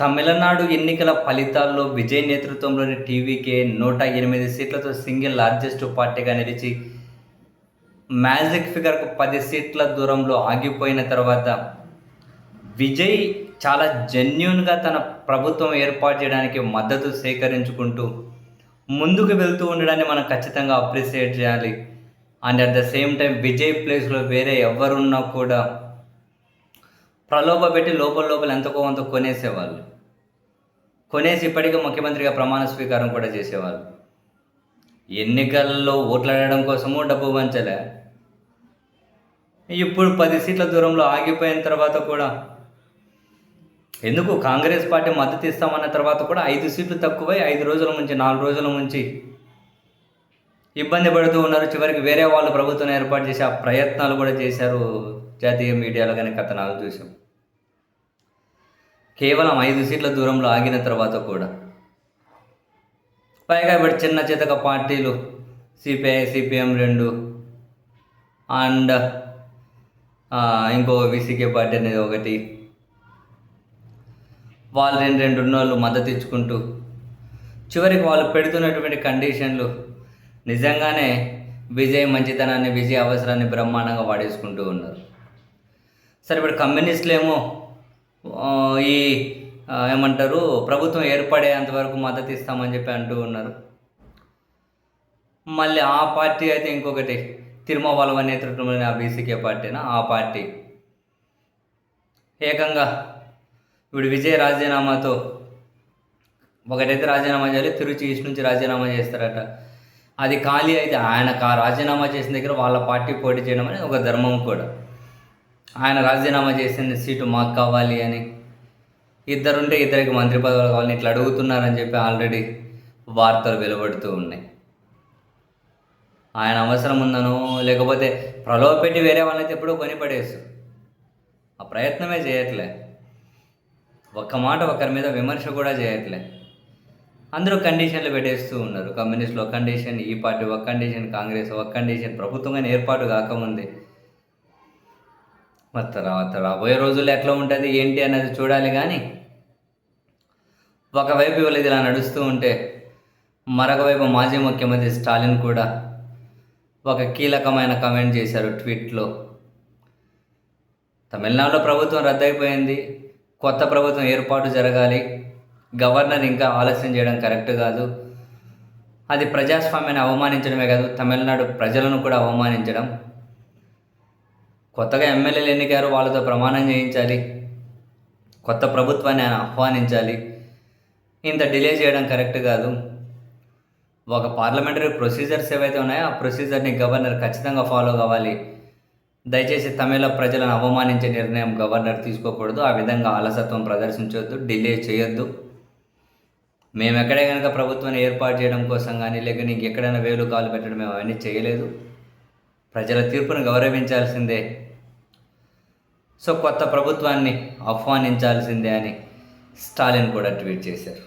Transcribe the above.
తమిళనాడు ఎన్నికల ఫలితాల్లో విజయ్ నేతృత్వంలోని టీవీకే 108 సీట్లతో సింగిల్ లార్జెస్ట్ పార్టీగా నిలిచి మ్యాజిక్ ఫిగర్కు 10 సీట్ల దూరంలో ఆగిపోయిన తర్వాత విజయ్ చాలా జెన్యూన్గా తన ప్రభుత్వం ఏర్పాటు చేయడానికి మద్దతు సేకరించుకుంటూ ముందుకు వెళ్తూ ఉండడాన్ని మనం ఖచ్చితంగా అప్రిషియేట్ చేయాలి. And at the same time Vijay ప్లేస్లో వేరే ఎవరున్నా కూడా ప్రలోభ పెట్టి లోపల ఎంతకో అంత కొనేసేవాళ్ళు. కొనేసి ఇప్పటికీ ముఖ్యమంత్రిగా ప్రమాణ స్వీకారం కూడా చేసేవాళ్ళు. ఎన్నికల్లో ఓట్లడడం కోసము డబ్బు పంచలే. ఇప్పుడు 10 సీట్ల దూరంలో ఆగిపోయిన తర్వాత కూడా ఎందుకు కాంగ్రెస్ పార్టీ మద్దతు ఇస్తామన్న తర్వాత కూడా 5 సీట్లు తక్కువై 5 రోజుల నుంచి 4 రోజుల నుంచి ఇబ్బంది పడుతూ ఉన్నారు. చివరికి వేరే వాళ్ళు ప్రభుత్వం ఏర్పాటు చేసి ఆ ప్రయత్నాలు కూడా చేశారు. జాతీయ మీడియాలో కానీ కథనాలు చూసాం. కేవలం 5 సీట్ల దూరంలో ఆగిన తర్వాత కూడా పైగా ఇప్పుడు చిన్న చితక పార్టీలు సిపిఐ సిపిఎం 2 అండ్ ఇంకో విసికే పార్టీ అనేది ఒకటి, వాళ్ళు రెండు ఉన్నోళ్ళు మద్దతు ఇచ్చుకుంటూ చివరికి వాళ్ళు పెడుతున్నటువంటి కండిషన్లు నిజంగానే విజయ్ మంచితనాన్ని విజయ్ అవసరాన్ని బ్రహ్మాండంగా వాడేసుకుంటూ ఉన్నారు. సరే, ఇప్పుడు కమ్యూనిస్టులేమో ఈ ఏమంటారు ప్రభుత్వం ఏర్పడేంత వరకు మద్దతు ఇస్తామని చెప్పి అంటూ ఉన్నారు. మళ్ళీ ఆ పార్టీ అయితే ఇంకొకటి తిరుమావళవ నేతృత్వంలోని ఆ బీసీకే పార్టీనా ఆ పార్టీ ఏకంగా ఇప్పుడు విజయ్ రాజీనామాతో ఒకటైతే రాజీనామా చేయాలి, తిరుచి ఈస్ట్ నుంచి రాజీనామా చేస్తారట. అది ఖాళీ అయితే ఆయన రాజీనామా చేసిన దగ్గర వాళ్ళ పార్టీ పోటీ చేయడం అనేది ఒక ధర్మం కూడా. ఆయన రాజీనామా చేసిన సీటు మాకు కావాలి అని, ఇద్దరుంటే ఇద్దరికి మంత్రి పదవులు కావాలని ఇట్లా అడుగుతున్నారని చెప్పి ఆల్రెడీ వార్తలు వెలువడుతూ ఉన్నాయి. ఆయన అవసరం ఉందనో లేకపోతే ప్రలోభ పెట్టి వేరే వాళ్ళైతే ఎప్పుడూ కొనిపడేసు, ఆ ప్రయత్నమే చేయట్లే. ఒక్క మాట ఒకరి మీద విమర్శ కూడా చేయట్లే. అందరూ కండిషన్లు పెట్టేస్తూ ఉన్నారు. కమ్యూనిస్టులు ఒక కండిషన్, ఈ పార్టీ ఒక కండిషన్, కాంగ్రెస్ ఒక కండిషన్, ప్రభుత్వంగా ఏర్పాటు కాకముందే. మరి తర్వాత రాబోయే రోజుల్లో ఎట్లా ఉంటుంది ఏంటి అనేది చూడాలి. కానీ ఒకవైపు ఇవాళ ఇది ఇలా నడుస్తూ ఉంటే మరొక వైపు మాజీ ముఖ్యమంత్రి స్టాలిన్ కూడా ఒక కీలకమైన కామెంట్ చేశారు ట్వీట్లో. తమిళనాడులో ప్రభుత్వం రద్దయిపోయింది, కొత్త ప్రభుత్వం ఏర్పాటు జరగాలి, గవర్నర్ ఇంకా ఆలస్యం చేయడం కరెక్ట్ కాదు, అది ప్రజాస్వామ్యాన్ని అవమానించడమే కాదు తమిళనాడు ప్రజలను కూడా అవమానించడం. కొత్తగా ఎమ్మెల్యేలు ఎన్నికారు, వాళ్ళతో ప్రమాణం చేయించాలి, కొత్త ప్రభుత్వాన్ని ఆయన ఆహ్వానించాలి, ఇంత డిలే చేయడం కరెక్ట్ కాదు. ఒక పార్లమెంటరీ ప్రొసీజర్స్ ఏవైతే ఉన్నాయో ఆ ప్రొసీజర్ని గవర్నర్ ఖచ్చితంగా ఫాలో కావాలి. దయచేసి తమిళ ప్రజలను అవమానించే నిర్ణయం గవర్నర్ తీసుకోకూడదు, ఆ విధంగా అలసత్వం ప్రదర్శించవద్దు, డిలే చేయొద్దు. మేము ఎక్కడే కనుక ప్రభుత్వాన్ని ఏర్పాటు చేయడం కోసం కానీ లేక నీకు ఎక్కడైనా వేలు కాలు పెట్టడం మేము అవన్నీ చేయలేదు, ప్రజల తీర్పును గౌరవించాల్సిందే, సో కొత్త ప్రభుత్వాన్ని ఆహ్వానించాల్సిందే అని స్టాలిన్ కూడా ట్వీట్ చేశారు.